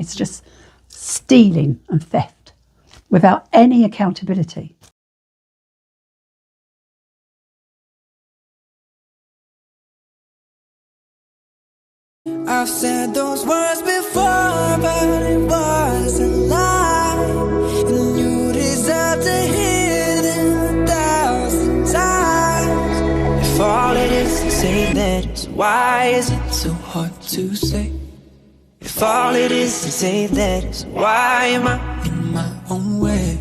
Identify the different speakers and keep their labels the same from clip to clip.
Speaker 1: It's just stealing and theft without any accountability.
Speaker 2: I've said those words before, but it was a lie, and you deserve to hear them 1,000 times. If all it is to say that, why is it so hard to say? If all it is to say that, why am I in my own way?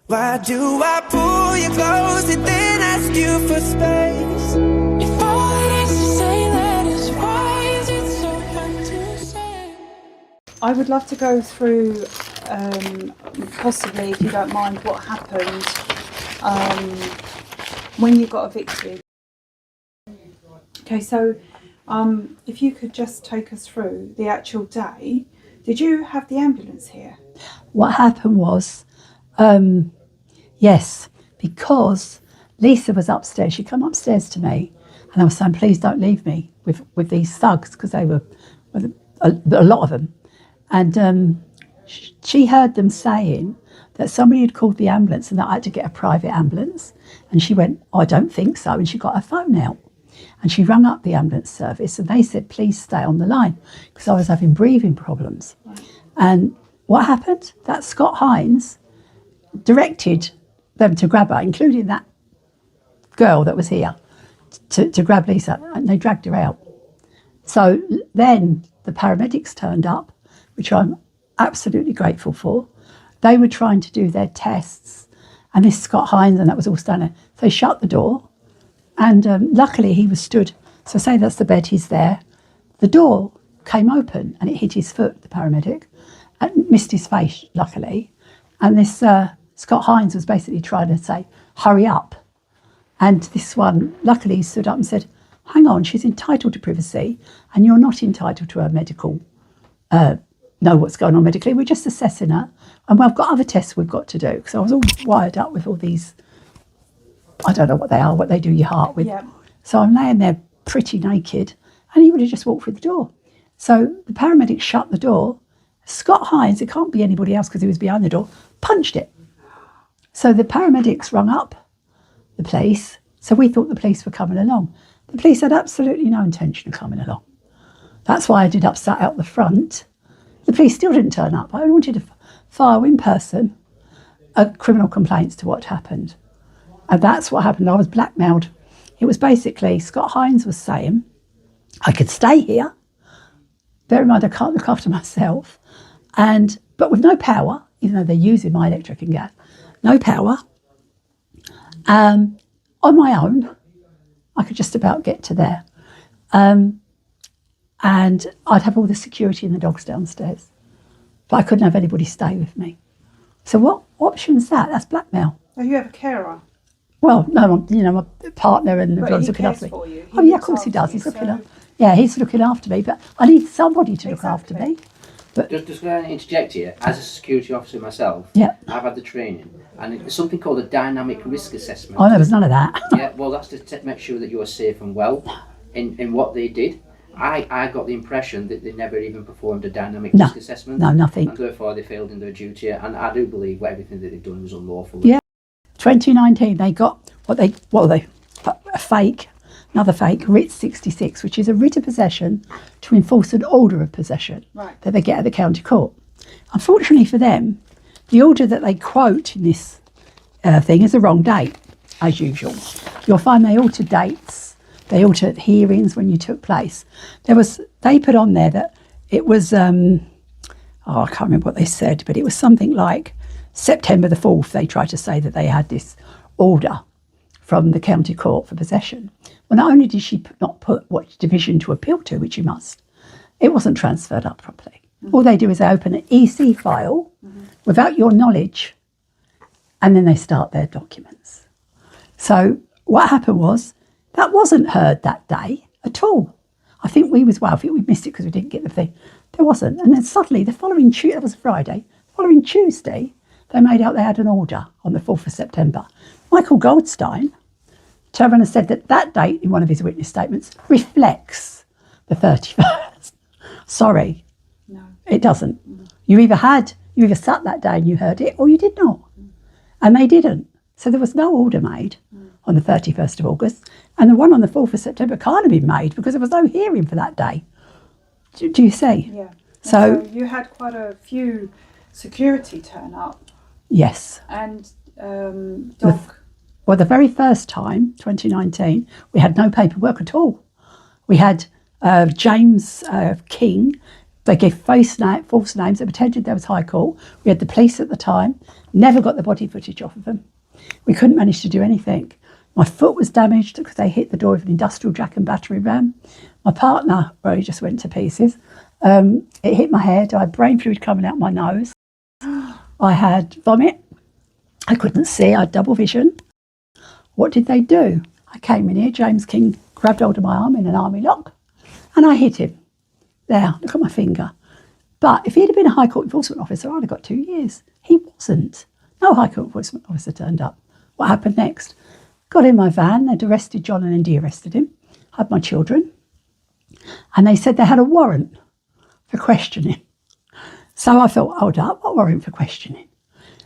Speaker 2: Why do I pull you close and then ask you for space? If all it is to say that is, why is it so hard to say?
Speaker 3: I would love to go through, possibly, if you don't mind, what happened when you got evicted. Okay, so if you could just take us through the actual day. Did you have the ambulance here?
Speaker 1: What happened was, yes, because Lisa was upstairs. She came upstairs to me and I was saying, please don't leave me with these thugs, because they were a lot of them. And she heard them saying that somebody had called the ambulance and that I had to get a private ambulance. And she went, oh, I don't think so. And she got her phone out and she rang up the ambulance service and they said, please stay on the line, because I was having breathing problems. Right. And what happened? That Scott Hines directed them to grab her, including that girl that was here, to grab Lisa, and they dragged her out. So then the paramedics turned up, which I'm absolutely grateful for. They were trying to do their tests, and this Scott Hines, and that was all standing. So they shut the door, and luckily he was stood. So say that's the bed, he's there. The door came open and it hit his foot, the paramedic, and missed his face, luckily. And this Scott Hines was basically trying to say, hurry up. And this one, luckily, stood up and said, hang on, she's entitled to privacy and you're not entitled to her medical, know what's going on medically. We're just assessing her. And we've got other tests we've got to do. Because I was all wired up with all these, I don't know what they are, what they do your heart with. Yeah. So I'm laying there pretty naked and he would have just walked through the door. So the paramedics shut the door. Scott Hines, it can't be anybody else because he was behind the door, punched it. So the paramedics rung up the police. So we thought the police were coming along. The police had absolutely no intention of coming along. That's why I did upset out the front. The police still didn't turn up. I wanted to file in person a criminal complaints to what happened. And that's what happened. I was blackmailed. It was basically, Scott Hines was saying, I could stay here. Bear in mind, I can't look after myself. But with no power, even though they're using my electric and gas, no power. On my own, I could just about get to there. And I'd have all the security and the dogs downstairs. But I couldn't have anybody stay with me. So what option's that? That's blackmail.
Speaker 3: Oh, you have a carer?
Speaker 1: Well, no, my partner and the dog's looking after me.
Speaker 3: For you.
Speaker 1: Oh, yeah, of course he does. He's looking after me. Yeah, he's looking after me, but I need somebody to look after me. But
Speaker 4: just going to interject here, as a security officer myself,
Speaker 1: yeah.
Speaker 4: I've had the training, and it's something called a dynamic risk assessment.
Speaker 1: Oh, no, there's none of that.
Speaker 4: Yeah, well, that's to make sure that you are safe and well in what they did. I got the impression that they never even performed a dynamic risk assessment. No, nothing. And therefore they failed in their duty, and I do believe everything that they've done was unlawful.
Speaker 1: Yeah. 2019, they got another fake, writ 66, which is a writ of possession to enforce an order of possession that they get at the county court. Unfortunately for them, the order that they quote in this thing is the wrong date, as usual. You'll find they altered dates, they altered hearings when you took place. They put on there that it was, I can't remember what they said, but it was something like September the 4th, they tried to say that they had this order from the county court for possession. Well, not only did she not put what division to appeal to, which you must, it wasn't transferred up properly. All they do is they open an EC file without your knowledge, and then they start their documents. So what happened was, that wasn't heard that day at all. I think we missed it because we didn't get the thing. There wasn't. And then suddenly, the following Tuesday, that was Friday, following Tuesday, they made out they had an order on the 4th of September. Michael Goldstein turned around and said that date in one of his witness statements reflects the 31st. Sorry.
Speaker 3: No.
Speaker 1: It doesn't. You either sat that day and you heard it, or you did not. And they didn't. So there was no order made on the 31st of August. And the one on the 4th of September can't have been made because there was no hearing for that day. Do you see?
Speaker 3: Yeah.
Speaker 1: So
Speaker 3: you had quite a few security turn up.
Speaker 1: Yes.
Speaker 3: And dog.
Speaker 1: Well, the very first time, 2019, we had no paperwork at all. We had James King. They gave false names. They pretended there was High Court. We had the police at the time. Never got the body footage off of them. We couldn't manage to do anything. My foot was damaged because they hit the door of an industrial jack and battery ram. My partner, well, he just went to pieces. It hit my head. I had brain fluid coming out my nose. I had vomit. I couldn't see. I had double vision. What did they do? I came in here. James King grabbed hold of my arm in an army lock and I hit him. There, look at my finger. But if he'd have been a High Court enforcement officer, I'd have got 2 years. He wasn't. No High Court enforcement officer turned up. What happened next? Got in my van. They'd arrested John and de-arrested him. Had my children. And they said they had a warrant for questioning. So I thought, hold up, what warrant for questioning?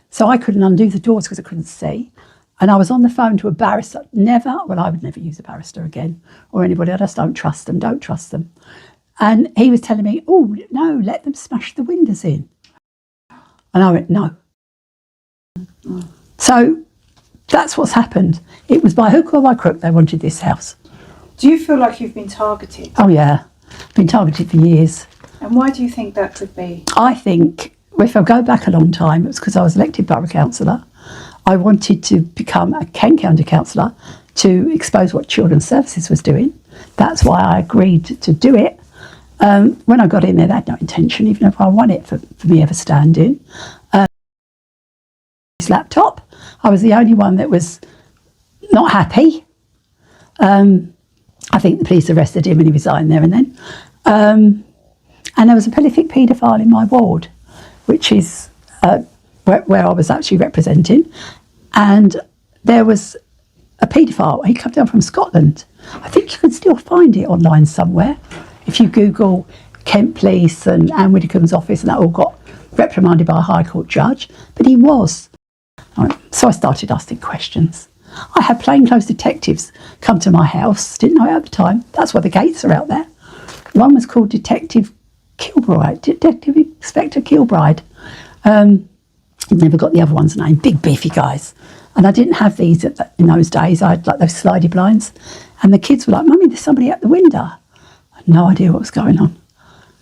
Speaker 1: So I couldn't undo the doors because I couldn't see. And I was on the phone to a barrister. I would never use a barrister again or anybody. I just don't trust them. And he was telling me, oh, no, let them smash the windows in. And I went, no. So that's what's happened. It was by hook or by crook they wanted this house.
Speaker 3: Do you feel like you've been targeted?
Speaker 1: Oh, yeah. Been targeted for years.
Speaker 3: And why do you think that could be?
Speaker 1: I think, if I go back a long time, it was because I was elected borough councillor. I wanted to become a Kent County councillor to expose what Children's Services was doing. That's why I agreed to do it. When I got in there, they had no intention, even if I won it, for me ever standing. His laptop, I was the only one that was not happy. I think the police arrested him and he resigned there and then. And there was a prolific paedophile in my ward, which is where I was actually representing. And there was a paedophile. He came down from Scotland. I think you can still find it online somewhere. If you Google Kent Police and Anne Widdecombe's office, and that all got reprimanded by a High Court judge. But he was. So I started asking questions. I had plainclothes detectives come to my house. Didn't know it at the time. That's why the gates are out there. One was called Detective Inspector Kilbride. Never got the other one's name. Big beefy guys. And I didn't have these in those days. I had like those slidey blinds. And the kids were like, Mummy, there's somebody at the window. I had no idea what was going on.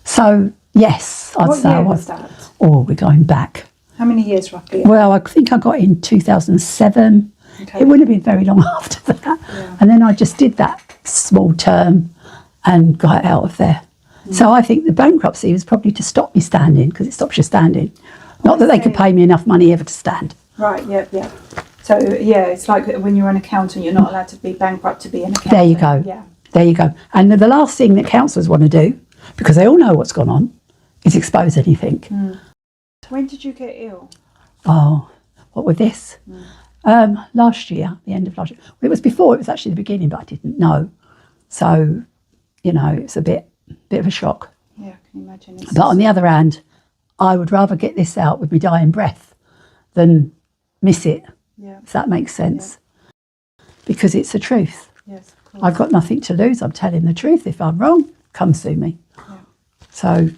Speaker 1: So, yes, I'd say I was.
Speaker 3: That?
Speaker 1: Oh, we're going back.
Speaker 3: How many years roughly?
Speaker 1: Well, I think I got in 2007. Okay. It wouldn't have been very long after that. Yeah. And then I just did that small term and got out of there. So I think the bankruptcy was probably to stop me standing, because it stops you standing. Not that they could pay me enough money ever to stand.
Speaker 3: Right, yeah. So, yeah, it's like when you're an accountant, you're not allowed to be bankrupt to be an accountant.
Speaker 1: There you go.
Speaker 3: Yeah. There
Speaker 1: you go. And the last thing that councillors want to do, because they all know what's gone on, is expose anything.
Speaker 3: When did you get ill?
Speaker 1: Oh, what with this? Last year, the end of last year. Well, it was before, it was actually the beginning, but I didn't know. So, it's a bit of a shock.
Speaker 3: Yeah, I can imagine.
Speaker 1: But on the other hand, I would rather get this out with my dying breath than miss it, if that makes sense. Yeah. Because it's the truth.
Speaker 3: Yes, of course.
Speaker 1: I've got nothing to lose. I'm telling the truth. If I'm wrong, come sue me. Yeah.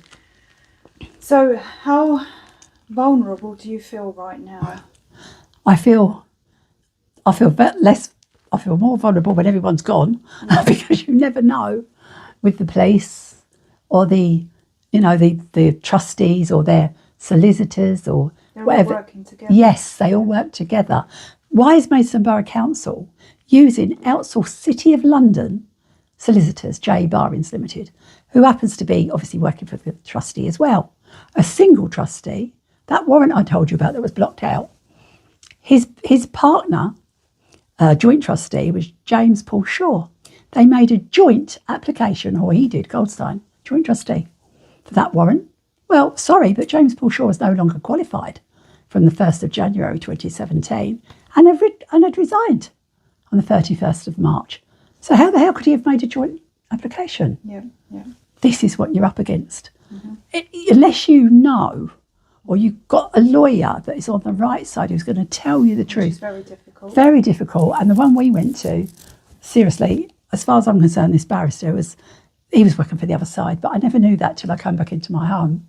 Speaker 3: So how vulnerable do you feel right now?
Speaker 1: I feel more vulnerable when everyone's gone, because you never know with the police or the trustees or their solicitors or
Speaker 3: They're
Speaker 1: whatever.
Speaker 3: All working together.
Speaker 1: Yes, they all work together. Why is Maidstone Borough Council using outsourced City of London solicitors, J Barins Limited, who happens to be obviously working for the trustee as well? A single trustee, that warrant I told you about that was blocked out, his partner, joint trustee, was James Paul Shaw. They made a joint application, or he did, Goldstein, joint trustee, for that warrant. Well, sorry, but James Paul Shaw is no longer qualified from the 1st of January 2017 and had resigned on the 31st of March. So how the hell could he have made a joint application?
Speaker 3: Yeah.
Speaker 1: This is what you're up against. Unless you know, or you've got a lawyer that is on the right side who's going to tell you the truth.
Speaker 3: It's very difficult.
Speaker 1: Very difficult. And the one we went to, seriously, as far as I'm concerned, this barrister he was working for the other side, but I never knew that till I came back into my home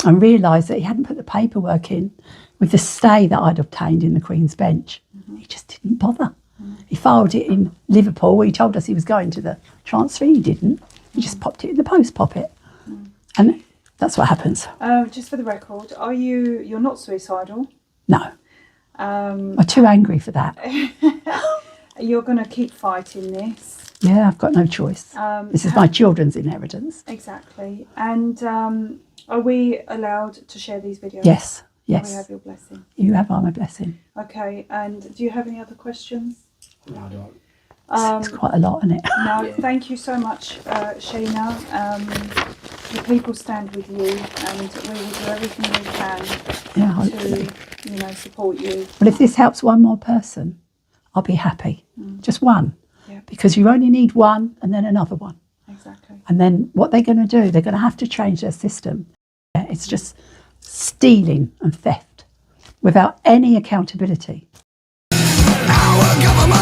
Speaker 1: and realised that he hadn't put the paperwork in with the stay that I'd obtained in the Queen's Bench. He just didn't bother. He filed it in Liverpool. He told us he was going to the transfer. He didn't. He just popped it in the post, and that's what happens.
Speaker 3: Just for the record, you're not suicidal?
Speaker 1: No. I'm too angry for that.
Speaker 3: You're going to keep fighting this.
Speaker 1: Yeah, I've got no choice. This is my children's inheritance.
Speaker 3: Exactly. And are we allowed to share these videos?
Speaker 1: Yes.
Speaker 3: We have your blessing.
Speaker 1: You have my blessing.
Speaker 3: Okay. And do you have any other questions?
Speaker 4: No, I don't.
Speaker 1: It's quite a lot, isn't it?
Speaker 3: No,
Speaker 4: Yeah.
Speaker 3: thank you so much, SHEENA. The people stand with you, and we will do everything we can to, support you.
Speaker 1: Well, if this helps one more person, I'll be happy. Just one.
Speaker 3: Yeah.
Speaker 1: Because you only need one and then another one.
Speaker 3: Exactly.
Speaker 1: And then what they're going to do, they're going to have to change their system. It's just stealing and theft without any accountability.
Speaker 2: Our government